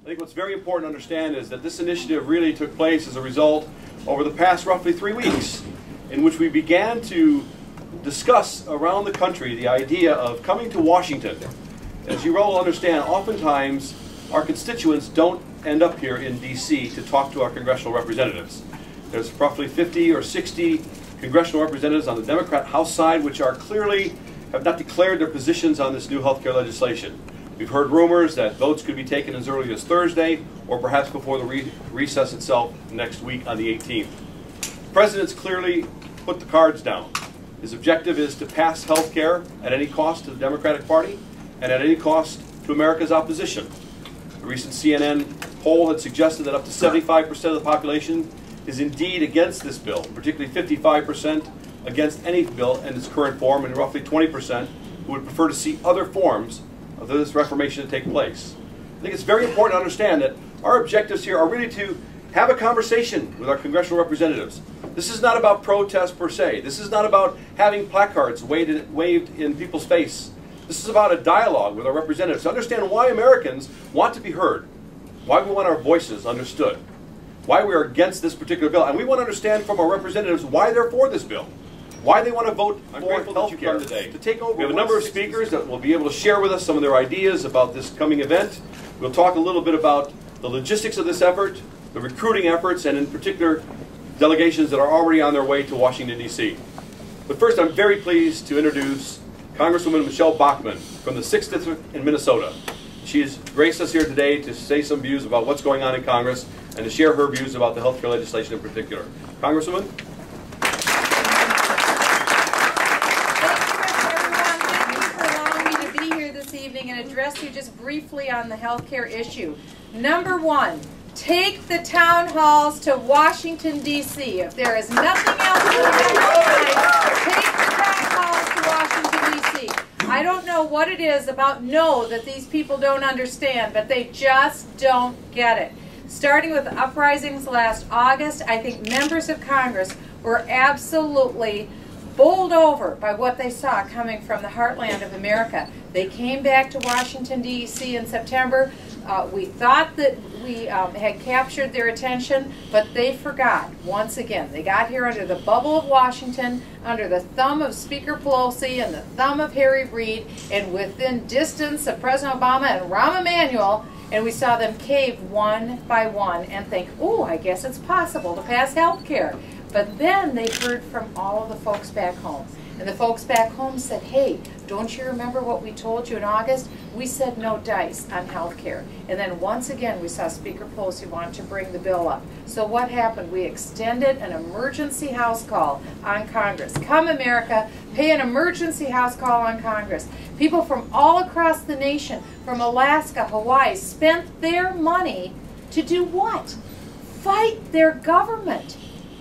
I think what's very important to understand is that this initiative really took place as a result over the past roughly 3 weeks, in which we began to discuss around the country the idea of coming to Washington. As you all understand, oftentimes our constituents don't end up here in D.C. to talk to our congressional representatives. There's roughly 50 or 60 congressional representatives on the Democrat House side which are clearly have not declared their positions on this new health care legislation. We've heard rumors that votes could be taken as early as Thursday or perhaps before the recess itself next week on the 18th. The President's clearly put the cards down. His objective is to pass health care at any cost to the Democratic Party and at any cost to America's opposition. The recent CNN poll had suggested that up to 75% of the population is indeed against this bill, particularly 55% against any bill in its current form, and roughly 20% who would prefer to see other forms of this reformation to take place. I think it's very important to understand that our objectives here are really to have a conversation with our congressional representatives. This is not about protest per se. This is not about having placards waved in people's face. This is about a dialogue with our representatives to understand why Americans want to be heard, why we want our voices understood, why we are against this particular bill, and we want to understand from our representatives why they're for this bill, why they want to vote for health care today. To take over, we have a number of speakers that will be able to share with us some of their ideas about this coming event. We'll talk a little bit about the logistics of this effort, the recruiting efforts, and in particular, delegations that are already on their way to Washington, D.C. But first, I'm very pleased to introduce Congresswoman Michele Bachmann from the 6th District in Minnesota. She has graced us here today to say some views about what's going on in Congress and to share her views about the health care legislation in particular. Congresswoman? And address you just briefly on the health care issue. Number one, take the town halls to Washington, D.C. If there is nothing else to do, take the town halls to Washington, D.C. I don't know what it is about that these people don't understand, but they just don't get it. Starting with the uprisings last August, I think members of Congress were absolutely bowled over by what they saw coming from the heartland of America. They came back to Washington, D.C. in September. We thought that we had captured their attention, but they forgot once again. They got here under the bubble of Washington, under the thumb of Speaker Pelosi and the thumb of Harry Reid, and within distance of President Obama and Rahm Emanuel, and we saw them cave one by one and think, oh, I guess it's possible to pass health care. But then they heard from all of the folks back home. And the folks back home said, hey, don't you remember what we told you in August? We said no dice on health care. And then once again, we saw Speaker Pelosi want to bring the bill up. So what happened? We extended an emergency House call on Congress. Come, America, pay an emergency House call on Congress. People from all across the nation, from Alaska, Hawaii, spent their money to do what? Fight their government.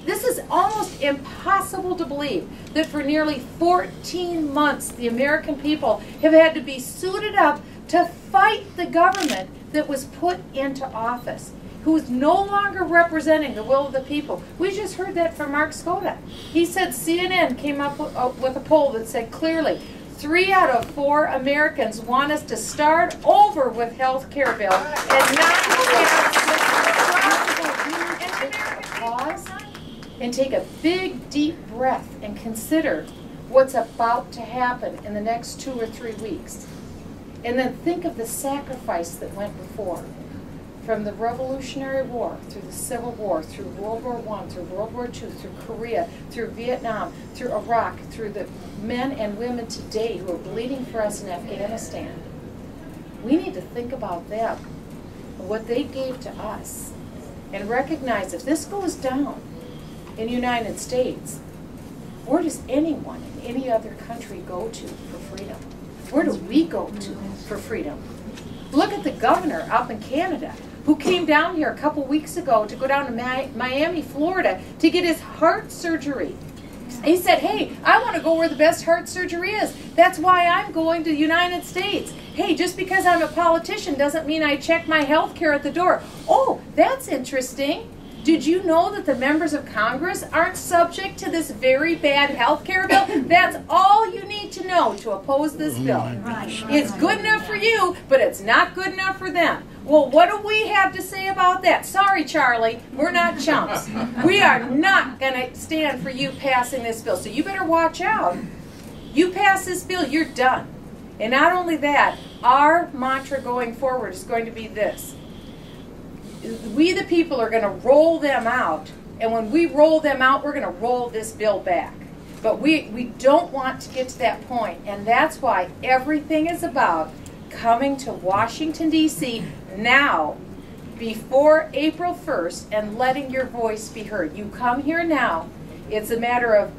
This is almost impossible to believe that for nearly 14 months the American people have had to be suited up to fight the government that was put into office, who is no longer representing the will of the people. We just heard that from Mark Skoda. He said CNN came up with a poll that said clearly 3 out of 4 Americans want us to start over with health care bill and not pause and take a big, deep breath and consider what's about to happen in the next 2 or 3 weeks. And then think of the sacrifice that went before. From the Revolutionary War, through the Civil War, through World War I, through World War II, through Korea, through Vietnam, through Iraq, through the men and women today who are bleeding for us in Afghanistan. We need to think about them, what they gave to us, and recognize if this goes down in the United States, where does anyone in any other country go to for freedom? Where do we go to for freedom? Look at the governor up in Canada who came down here a couple weeks ago to go down to Miami, Florida to get his heart surgery. He said, hey, I want to go where the best heart surgery is. That's why I'm going to the United States. Hey, just because I'm a politician doesn't mean I check my health care at the door. Oh, that's interesting. Did you know that the members of Congress aren't subject to this very bad health care bill? That's all you need to know to oppose this bill. It's good enough for you, but it's not good enough for them. Well, what do we have to say about that? Sorry, Charlie, we're not chumps. We are not going to stand for you passing this bill. So you better watch out. You pass this bill, you're done. And not only that, our mantra going forward is going to be this. We the people are going to roll them out, and when we roll them out, we're going to roll this bill back. But we don't want to get to that point, and that's why everything is about coming to Washington, D.C. now, before April 1st, and letting your voice be heard. You come here now. It's a matter of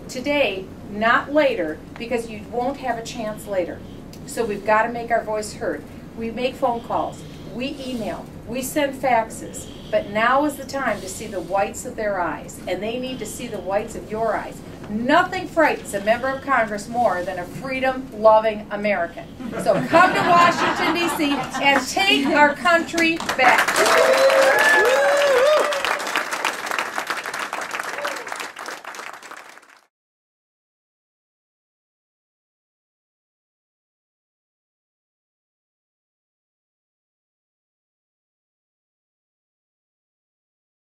today, not later, because you won't have a chance later. So we've got to make our voice heard. We make phone calls. We email. We send faxes. But now is the time to see the whites of their eyes, and they need to see the whites of your eyes. Nothing frightens a member of Congress more than a freedom-loving American. So come to Washington, D.C. and take our country back.